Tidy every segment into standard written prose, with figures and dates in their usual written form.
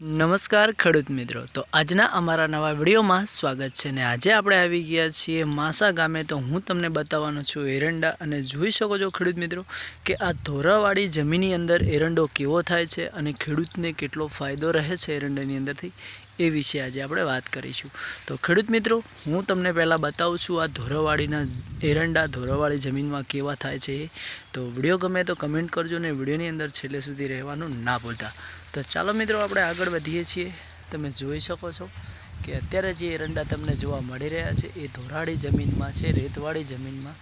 નમસ્કાર ખેડૂત મિત્રો, તો આજના અમારા નવા વિડીયોમાં સ્વાગત છે ને આજે આપણે આવી ગયા છીએ માસા ગામે। તો હું તમને બતાવવાનો છું એરંડા, અને જોઈ શકો છો ખેડૂત મિત્રો કે આ ધોરાવાળી જમીનની અંદર એરંડો કેવો થાય છે અને ખેડૂતને કેટલો ફાયદો રહે છે એરંડાની અંદરથી, એ વિશે આજે આપણે વાત કરીશું। તો ખેડૂત મિત્રો, હું તમને પહેલાં બતાવું છું આ ધોરાવાળીના એરંડા ધોરાવાળી જમીનમાં કેવા થાય છે। તો વિડીયો ગમે તો કમેન્ટ કરજો ને વિડીયોની અંદર છેલ્લે સુધી રહેવાનું ના ભૂલતા। તો ચાલો મિત્રો, આપણે આગળ વધીએ છીએ। તમે જોઈ શકો છો કે અત્યારે જે એરંડા તમને જોવા મળી રહ્યા છે એ ધોરાળી જમીનમાં છે, રેતવાળી જમીનમાં,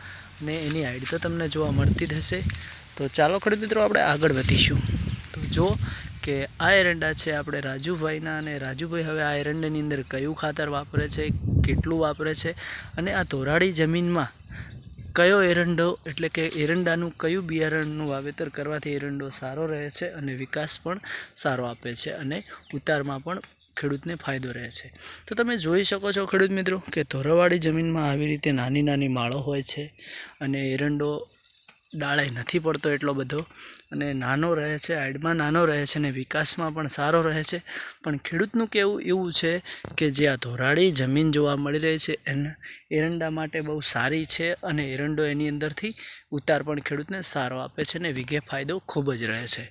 ને એની હાઈટ તો તમને જોવા મળતી જ હશે। તો ચાલો ખેડૂત મિત્રો, આપણે આગળ વધીશું। તો જો કે આ એરંડા છે આપણે રાજુભાઈના, અને રાજુભાઈ હવે આ એરંડાની અંદર કયું ખાતર વાપરે છે, કેટલું વાપરે છે, અને આ ધોરાળી જમીનમાં કયો એરંડો એટલે કે એરંડાનું કયું બિયારણનું વાવેતર કરવાથી એરંડો સારો રહે છે અને વિકાસ પણ સારો આપે છે અને ઉતારમાં પણ ખેડૂતને ફાયદો રહે છે। તો તમે જોઈ શકો છો ખેડૂત મિત્રો કે ધોરાવાળી જમીનમાં આવી રીતે નાની નાની માળો હોય છે, અને એરંડો ડાળે નથી પડતો એટલો બધો, અને નાનો રહે છે, હાઈટમાં નાનો રહે છે, અને વિકાસમાં પણ સારો રહે છે। પણ ખેડૂતનું કહેવું એવું છે કે જે આ ધોરાળી જમીન જોવા મળી રહી છે એના એરંડા માટે બહુ સારી છે, અને એરંડો એની અંદરથી ઉતાર પણ ખેડૂતને સારો આપે છે અને વીઘે ફાયદો ખૂબ જ રહે છે।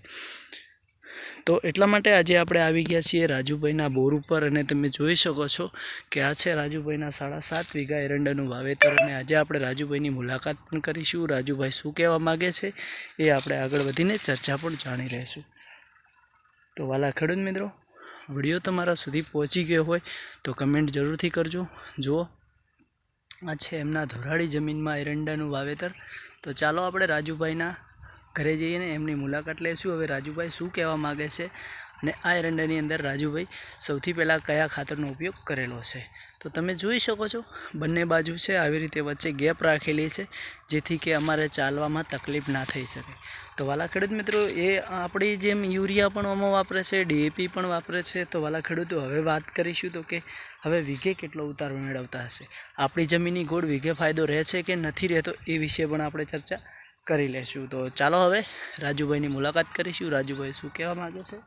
તો એટલા માટે આજે આપણે આવી ગયા છીએ રાજુભાઈના બોર ઉપર, અને તમે જોઈ શકો છો કે આ છે રાજુભાઈના 7.5 વીઘા એરંડાનું વાવેતર, અને આજે આપણે રાજુભાઈની મુલાકાત પણ કરીશું। રાજુભાઈ શું કહેવા માગે છે એ આપણે આગળ વધીને ચર્ચા પણ જાણી લઈશું। તો વાલા ખેડૂત મિત્રો, વિડીયો તમારા સુધી પહોંચી ગયો હોય તો કમેન્ટ જરૂરથી કરજો। જુઓ, આ છે એમના ધોરાળી જમીનમાં એરંડાનું વાવેતર। તો ચાલો આપણે રાજુભાઈના ઘરે જઈને એમની મુલાકાત લઈશું। હવે રાજુભાઈ શું કહેવા માગે છે, અને આ એરંડાની અંદર રાજુભાઈ સૌથી પહેલાં કયા ખાતરનો ઉપયોગ કરેલો છે। તો તમે જોઈ શકો છો બંને બાજુ છે આવી રીતે વચ્ચે ગેપ રાખેલી છે, જેથી કે અમારે ચાલવામાં તકલીફ ના થઈ શકે। તો વાલા ખેડૂત મિત્રો, એ આપણી જેમ યુરિયા પણ આમાં વાપરે છે, ડીએપી પણ વાપરે છે। તો વાલા ખેડૂતો, હવે વાત કરીશું તો કે હવે વીઘે કેટલો ઉતાર મેળવતા હશે, આપણી જમીનની ગોળ વીઘે ફાયદો રહે છે કે નથી રહેતો એ વિશે પણ આપણે ચર્ચા કરી લેશું। તો ચાલો હવે રાજુભાઈની મુલાકાત કરીશું। રાજુભાઈ શું કહેવા માગે છે।